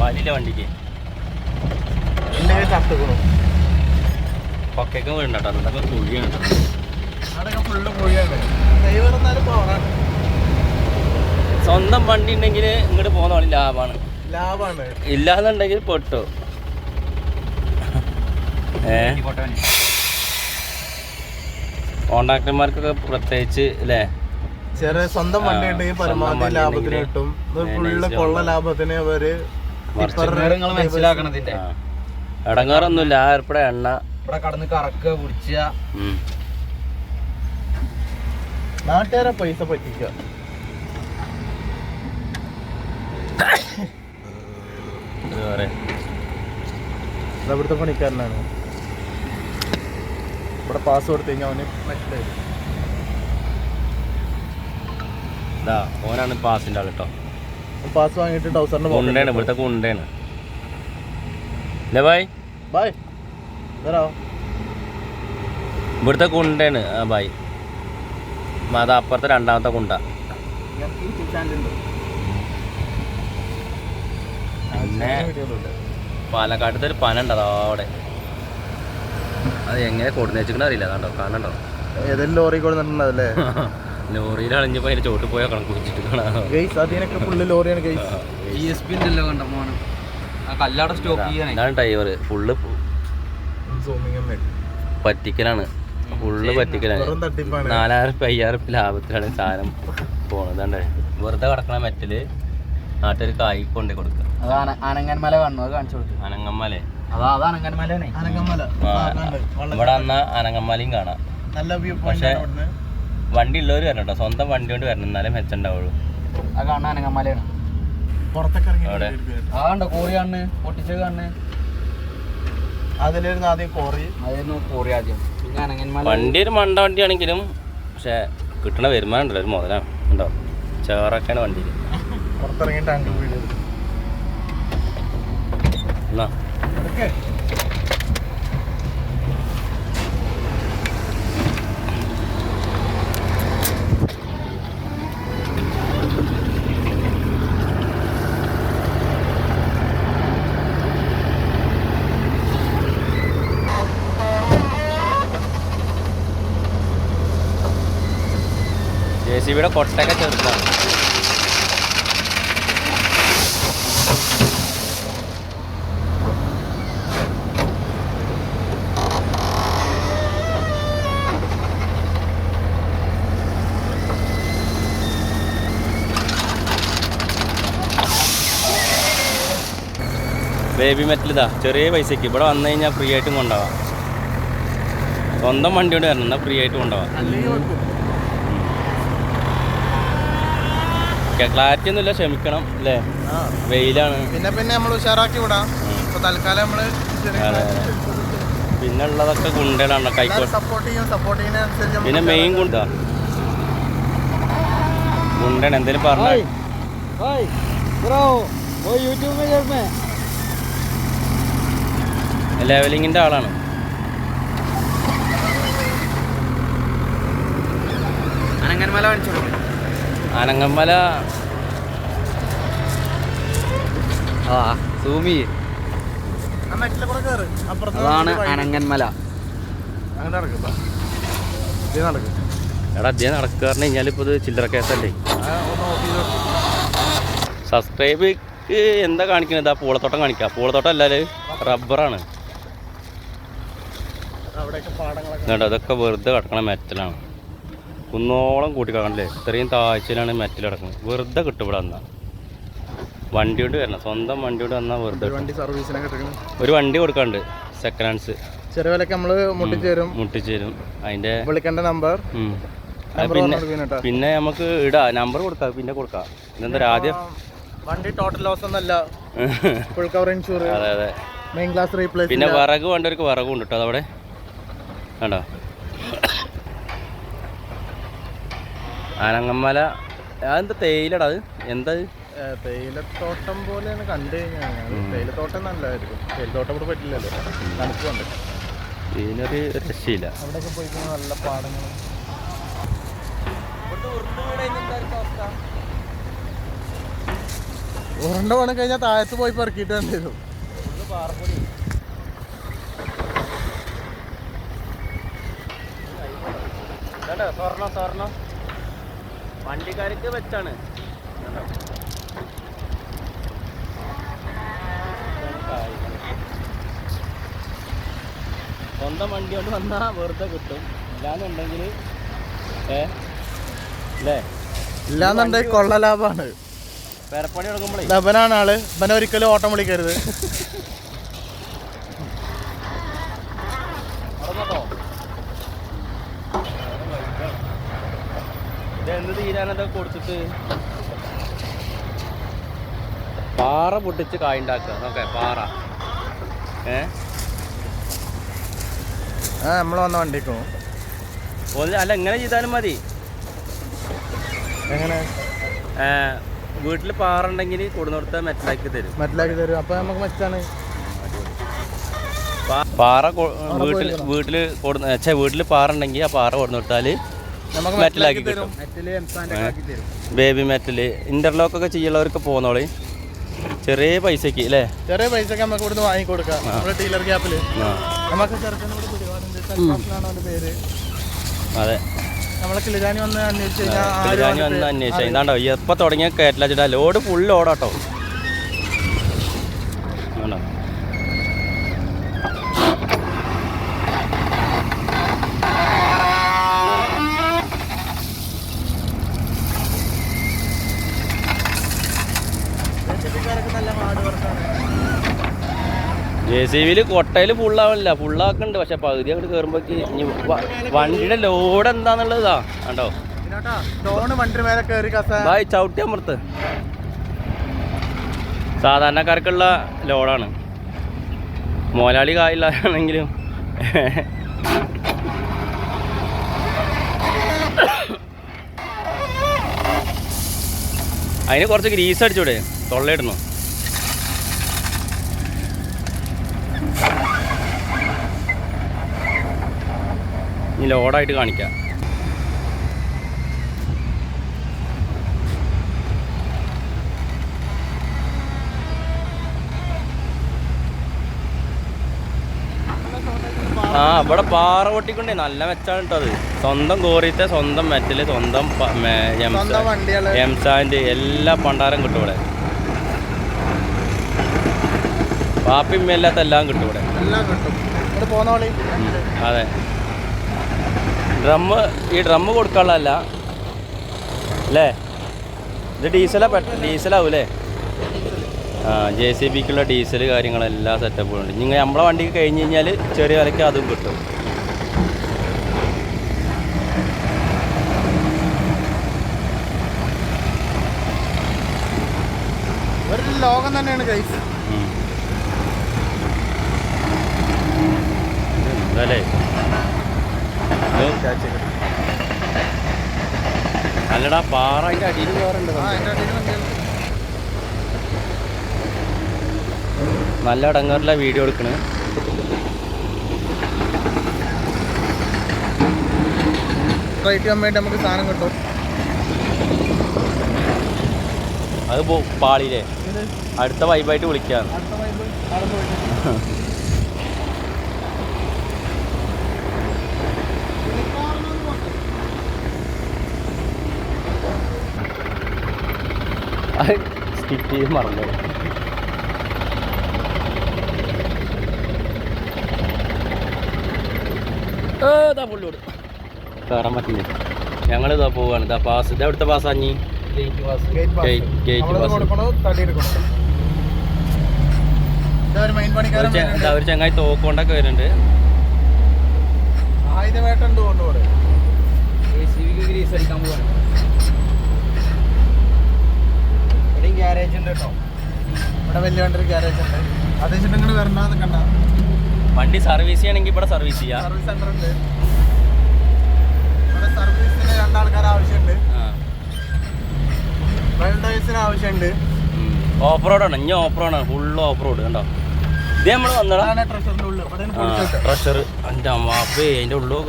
വലിയ വണ്ടിക്ക് പൊക്കൊക്കെ വീണ്ടോ അതൊക്കെ കുഴിയാണ്. സ്വന്തം വണ്ടി ഉണ്ടെങ്കിൽ ഇങ്ങോട്ട് പോകുന്ന കളി ലാഭമാണ്. ഇല്ലാന്നുണ്ടെങ്കിൽ പൊട്ടു. കോൺട്രാക്ടർമാർക്കൊക്കെ പ്രത്യേകിച്ച് അല്ലേ, ചെറിയ സ്വന്തം വണ്ടി ഉണ്ടെങ്കിൽ പരമാവധി ലാഭത്തിന് കിട്ടും. ഫുള്ള് കൊള്ള ലാഭത്തിന് അവര് മനസ്സിലാക്കണതിന്റെ ഇടങ്ങാറൊന്നുമില്ല. 1000 ഉറുപ്പിക എണ്ണ ഇവിടെ കടന്ന് കറക്കുക കുടിച്ച നാട്ടുകാരെ പൈസ പറ്റിക്കുക. ഇവിടുത്തെ പണിക്കാരനാണ്. ഇവിടെ പാസ് കൊടുത്തു കഴിഞ്ഞാൽ അവന് മനസ്സിലായി. ഓനാണ് പാസിന്റെ ആൾ കേട്ടോ. പാസ് വാങ്ങിയിട്ട് ടൗസറിന്റെ കുണ്ടയാണ്, ഇവിടുത്തെ കുണ്ടയാണ്. ബായ് ബായ് ഇവിടുത്തെ കുണ്ടയാണ്. ആ ബായ് അത് അപ്പുറത്തെ രണ്ടാമത്തെ കുണ്ട. പിന്നെ പാലക്കാട്ടത്തെ ഒരു പന ഉണ്ട് അതവിടെ. അത് എങ്ങനെ കൊടുന്ന് വെച്ചിട്ട് അറിയില്ല. അതുണ്ടോ കാണണ്ടോ, ഏതെങ്കിലും ലോറി കൊടുത്തിട്ടുണ്ടല്ലേ. ലോറിയിൽ അളിഞ്ഞപ്പോ അതിന്റെ ചോട്ട് പോയാൽ കണക്ക് വെച്ചിട്ട് കാണാം. ഇതാണ് ഡ്രൈവർ. ഫുള്ള് പറ്റിക്കലാണ്. ഫുള്ള് പറ്റിക്കലാണ്. 4000 5000 ലാഭത്തിലാണ് സാധനം പോണത്. വെറുതെ കിടക്കണ മെറ്റല് നാട്ടിൽ കായ് കൊണ്ടേ കൊടുക്കുക. അനങ്ങന്മല കാണുന്നു, അത് കാണിച്ചു കൊടുക്കും. അനങ്ങമ്മലേ, അത് അനങ്ങന്മലാണ്. ഇവിടെ വന്ന അനങ്ങമ്മലയും കാണാം. പക്ഷെ വണ്ടി ഉള്ളവർ വരണം കേട്ടോ. സ്വന്തം വണ്ടി കൊണ്ട് വരണം, എന്നാലേ മെച്ചുണ്ടാവുള്ളൂ. അത് കാണുന്ന അനങ്ങന്മലയാണ്. അവിടെ ആണ്ടോ കോറി കാണുന്നു, പൊട്ടിച്ചത് കാണുന്നു. അതിലായിരുന്നു ആദ്യം കോറി. അതായിരുന്നു കോറി ആദ്യം. പിന്നെ അനങ്ങന്മല വണ്ടി ഒരു മണ്ട വണ്ടിയാണെങ്കിലും പക്ഷെ കിട്ടണ വരുമാനം ഉണ്ടല്ലോ, ഒരു മുതലാണ് ഉണ്ടോ. ചേറൊക്കെയാണ് വണ്ടിയിൽ. പുറത്തിറങ്ങിയിട്ട് ആണെങ്കിൽ എന്നാ JCB കൊട്ടൊക്കെ ചെറുതാണ്. ബേബി മെറ്റൽ ഇതാ ചെറിയ പൈസക്ക് ഇവിടെ വന്നു കഴിഞ്ഞാൽ ഫ്രീ ആയിട്ടും കൊണ്ടുപോവാം. സ്വന്തം വണ്ടി കൊണ്ട് വരണം, എന്നാൽ ഫ്രീ ആയിട്ട് കൊണ്ടുപോവാം. ക്ലാരിറ്റി ഒന്നുമില്ല, ക്ഷമിക്കണം അല്ലേ, വെയിലാണ്. പിന്നെ നമ്മൾ ഉഷാറാക്കി വിടാം. തൽക്കാലം നമ്മള് പിന്നെ ഉള്ളതൊക്കെ ഗുണ്ടകളാണ് കൈക്കോട്ട്. പിന്നെ മെയിൻ ഗുണ്ടാ ഗുണ്ടാണ്. എന്തേലും പറഞ്ഞ ലെവലിങ്ങിന്റെ ആളാണ്. അനങ്ങന്മല കാണിച്ചോളൂ. അനങ്ങമ്മല സൂമി, അതാണ് അനങ്ങന്മല. എടാ അദ്ദേഹം നടക്കുക പറഞ്ഞു കഴിഞ്ഞാൽ ഇപ്പോൾ ഇത് ചില്ലറ കേസല്ലേ. സബ്സ്ക്രൈബ് എന്താ കാണിക്കുന്നത്? ആ പൂളത്തോട്ടം കാണിക്കുക. പൂളത്തോട്ടം അല്ലാല് റബ്ബറാണ് കേട്ടോ. അതൊക്കെ വെറുതെ കിടക്കണ മെറ്റലാണ്. കുന്നോളം കൂട്ടി കിടക്കണല്ലേ. ഇത്രയും താഴ്ചയിലാണ് മെറ്റൽ കിടക്കുന്നത്. വെറുതെ കിട്ടും ഇവിടെ വന്നാൽ. വണ്ടി കൊണ്ട് വരണം, സ്വന്തം വണ്ടി കൊണ്ട് വന്നാൽ വെറുതെ. ഒരു വണ്ടി കൊടുക്കാണ്ട് സെക്കൻഡ് ഹാൻഡ്സ് ചെറിയ വിലക്ക് നമ്മള് മുട്ടിച്ചേരും. അതിന്റെ വിളിക്കേണ്ട നമ്പർ. പിന്നെ നമുക്ക് ഇടാ നമ്പർ കൊടുക്കാം, പിന്നെ കൊടുക്കാം. ഇതെന്താ ആദ്യം വണ്ടി ടോട്ടൽ ലോസ് ഒന്നല്ല, ഫുൾ കവർ ഇൻഷൂർ. അതെ അതെ. Main class replace. പിന്നെ വിറക് വേണ്ടവർക്ക് വിറകും ഉണ്ട് കേട്ടോ. അതവിടെ കണ്ടോ. അനങ്ങമ്മല അതെന്താ തേയിലടാ? അത് എന്താ തേയിലത്തോട്ടം പോലെയാണ് കണ്ടു കഴിഞ്ഞാൽ. തേയിലത്തോട്ടം നല്ലതായിരിക്കും. തേയിലത്തോട്ടം ഇവിടെ പറ്റില്ലല്ലോ, തണുപ്പ് കൊണ്ട്. ഇതിനൊരു രക്ഷയില്ല. അവിടെയൊക്കെ പോയി നല്ല പാടങ്ങളും ഉരുണ്ട പണി കഴിഞ്ഞാൽ താഴത്ത് പോയി പെറുക്കിയിട്ട് വേണ്ടി വരും. സ്വർണം വണ്ടിക്കാർക്ക് വെച്ചാണ്. സ്വന്തം വണ്ടി കൊണ്ട് വന്നാൽ വെറുതെ കിട്ടും. ഇല്ലാന്നുണ്ടെങ്കിൽ അല്ലേ, ഇല്ലാന്നുണ്ടെങ്കിൽ കൊള്ള ലാഭമാണ്. പെരപ്പണി തുടങ്ങുമ്പോഴേ ലബനാണ് ആള്. ഇവനെ ഒരിക്കലും ഓട്ടം വിളിക്കരുത്. ഇതെന്ത് തീരാനൊക്കെ കൊടുത്തിട്ട് പാറ പൊട്ടിച്ച് കായുണ്ടാക്കുക. നോക്കേ പാറ നമ്മൾ വന്ന വണ്ടിക്കോ അല്ല ഇങ്ങനെ ചെയ്താലും മതി. എങ്ങനെ വീട്ടിൽ പാറ ഉണ്ടെങ്കിൽ കൊടുന്നോടത്ത് മെറ്റലാക്കി തരും. അപ്പൊ നമുക്ക് മെച്ചാണ്. പാറ വീട്ടിൽ പാറ ഉണ്ടെങ്കിൽ ആ പാറ കൊടുന്നോട്ടാല് മെറ്റലാക്കി തരും. ബേബി മെറ്റല് ഇന്റർലോക്ക് ഒക്കെ ചെയ്യുന്നവർക്ക് പോകുന്നോളി. ചെറിയ പൈസക്ക് അല്ലേ, ചെറിയ പൈസക്ക് നമുക്ക് ഇവിടുന്ന് വാങ്ങിക്കൊടുക്കാം. നമ്മുടെ ഡീലർ ക്യാപ്പില് നമുക്ക് പേര്. അതെ, നമ്മളെ കിളിജാനി വന്ന് അന്വേഷിച്ചു അന്വേഷിച്ചാൽ ഇതാണ്ടോ എപ്പോൾ തുടങ്ങിയ കയറ്റില്ല. Load full ലോഡാട്ടോ. ആണോ JCB കൊട്ടയിൽ ഫുള്ളാവില്ല, ഫുള്ളാക്കുന്നുണ്ട്. പക്ഷെ പകുതി അങ്ങോട്ട് കയറുമ്പോഴേക്ക് ഇനി വണ്ടിയുടെ ലോഡ് എന്താന്നുള്ളതാ കണ്ടോ. ബായ് ചവിട്ടി അമർത്ത്. സാധാരണക്കാർക്കുള്ള ലോഡാണ്. മോലാളി കായില്ലാണെങ്കിലും അതിന് കുറച്ച് ഗ്രീസ് അടിച്ചൂടെ, തൊള്ളയിടുന്നു. ഇനി ലോഡായിട്ട് കാണിക്കാം. ഇവിടെ പാറ പൊട്ടിക്കൊണ്ടേ നല്ല മെച്ചാണ് കേട്ടോ. അത് സ്വന്തം കോറിത്തെ സ്വന്തം മെറ്റല് സ്വന്തം എംസാൻഡ് എല്ലാ പണ്ടാരം കിട്ടും ഇവിടെ. പാപ്പിമ്മല്ലാത്ത എല്ലാം കിട്ടും ഇവിടെ. അതെ, ഈ ഡ്രമ്മ് കൊടുക്കാനുള്ളതല്ല അല്ലേ, ഇത് ഡീസലാവും അല്ലേ. JCBക്കുള്ള ഡീസൽ കാര്യങ്ങളെല്ലാം സെറ്റപ്പും ഉണ്ട്. നിങ്ങൾ നമ്മളെ വണ്ടിക്ക് കഴിഞ്ഞ് കഴിഞ്ഞാൽ ചെറിയ വിലയ്ക്ക് അതും കിട്ടും. ഒരു ലോകം തന്നെയാണ് ഗൈസ്. അല്ലേ അല്ലടാ, പാറ അതിൻ്റെ അടിയിൽ കയറുണ്ട്. നല്ല ഇടങ്ങാറില്ല വീഡിയോ എടുക്കണേ. നമുക്ക് സാധനം കിട്ടും. അത് പാളിയില്ലേ, അടുത്ത വൈബായിട്ട് വിളിക്കാം. സ്കിപ്പ് ചെയ്ത് മറന്നു. പുള്ളിയോട് കയറാൻ പറ്റില്ല. ഞങ്ങളിതാ പോവാണ്. ഇതാ പാസ്. ഇത് എവിടുത്തെ പാസ്സാഞ്ഞി? Gate pass. ഒരു ചങ്ങായി തോക്കൊണ്ടൊക്കെ വരുന്നുണ്ട്. ഗ്യാരേജ് ഉണ്ട് കേട്ടോ. ഇവിടെ വലിയ വണ്ടി ഗ്യാരേജ് ഉണ്ട്. അത് വെച്ചിട്ട് വരണ്ടാന്ന് കണ്ട. വണ്ടി സർവീസ് ചെയ്യണമെങ്കിൽ ഇവിടെ സർവീസ് ചെയ്യാം. സർവീസ് സെന്റർ ഉണ്ട്. ഇവിടെ സർവീസിന് രണ്ടാൾക്കാർ ആവശ്യമുണ്ട്. വെൽഡേഴ്സിന് ആവശ്യമുണ്ട്. ഓഫ് റോഡാണ്. ഇനി ഓഫ് റോഡാണ്, ഫുള്ള് ഓഫ് റോഡ് കണ്ടോ. ഇത് നമ്മൾ വന്നതാണ് ട്രഷറിന്റെ ഉള്ളിൽ. ട്രഷർ എൻ്റെ അമ്മേ, അതിൻ്റെ ഉള്ളു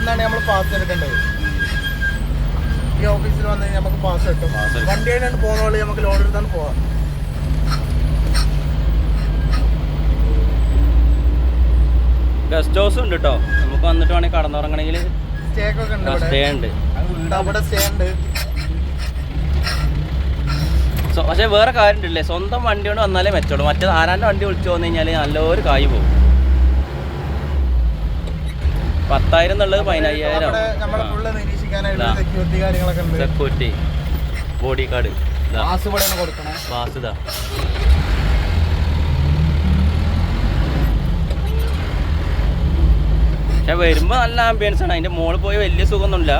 നിന്നാണ് നമ്മൾ പാസ് എടുക്കേണ്ടത്. ഈ ഓഫീസിൽ വന്നു കഴിഞ്ഞാൽ നമുക്ക് പാസ് കിട്ടും. Pass കിട്ടും. വണ്ടിയായിട്ട് പോകുന്ന പോലെ നമുക്ക് ലോഡ് എടുത്താണ് പോവാം. ഗസ്റ്റ് ഹൗസ് ഉണ്ട് കേട്ടോ, നമുക്ക് വന്നിട്ട് വേണമെങ്കിൽ കടന്നുറങ്ങണമെങ്കിൽ സ്റ്റേ ഒക്കെ ഉണ്ട് ഇവിടെ. സ്റ്റേ ഉണ്ട്. അവിടെ സ്റ്റേ ഉണ്ട്. പക്ഷേ വേറെ കാര്യം ഉണ്ടല്ലേ, സ്വന്തം വണ്ടി കൊണ്ട് വന്നാലേ മെച്ചോളൂ. മറ്റേ ആരാൻ്റെ വണ്ടി വിളിച്ചു വന്നു കഴിഞ്ഞാൽ നല്ലൊരു കായ് പോകും. 10,000 എന്നുള്ളത് 15,000 അവിടെ നമ്മളെ ഫുള്ള് നിരീക്ഷിക്കാനായിട്ട് ഇതാ. സെക്യൂരിറ്റി കാര്യങ്ങളൊക്കെ ഉണ്ട്. സെക്യൂരിറ്റി, ബോഡി ഗാർഡ്, പാസ് ഇവിടെയാണ് കൊടുക്കണേ. വാസുദ. പക്ഷെ വരുമ്പോൾ നല്ല ആംബിയൻസ് ആണ്. അതിൻ്റെ മുകളിൽ പോയി വലിയ സുഖമൊന്നുമില്ല.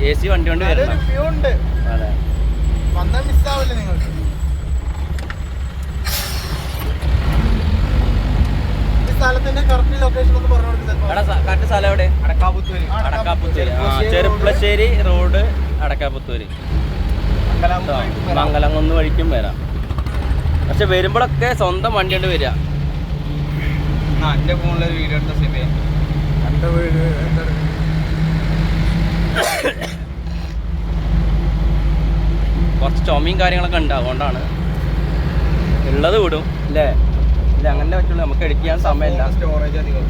AC വണ്ടി കൊണ്ട് നല്ലൊരു വരണം. വ്യൂ ഉണ്ട്. അതെ, വന്നാൽ മിസ്സാവില്ല നിങ്ങൾക്ക്. ഈ സ്ഥലത്തിന്റെ കറക്റ്റ് ലൊക്കേഷൻ ഒന്ന് പറഞ്ഞു കൊടുക്കുന്നത്. കറക്റ്റ് സ്ഥലം എവിടെ? അടക്കാപുത്തൂര്. അടക്കാപുത്തൂര്. ചെറുപ്പളശ്ശേരി റോഡ്, അടക്കാപുത്തൂര്. മംഗലംകുന്ന് വഴിക്കും വരാം. പക്ഷെ വരുമ്പോഴൊക്കെ സ്വന്തം വണ്ടി കൊണ്ട് വരിക. എന്റെ ഫോണിലൊരു വീഡിയോ എടുത്ത സിബിയെ എന്റെ വീട് എന്താണ് കുറച്ച് ചുമയും കാര്യങ്ങളൊക്കെ ഉണ്ട്, അതുകൊണ്ടാണ് ഉള്ളത് വിടും അല്ലേ. ഇല്ല, അങ്ങനെ പറ്റുള്ളൂ, നമുക്ക് എഡിറ്റ് ചെയ്യാൻ സമയമില്ല. സ്റ്റോറേജ് അധികം.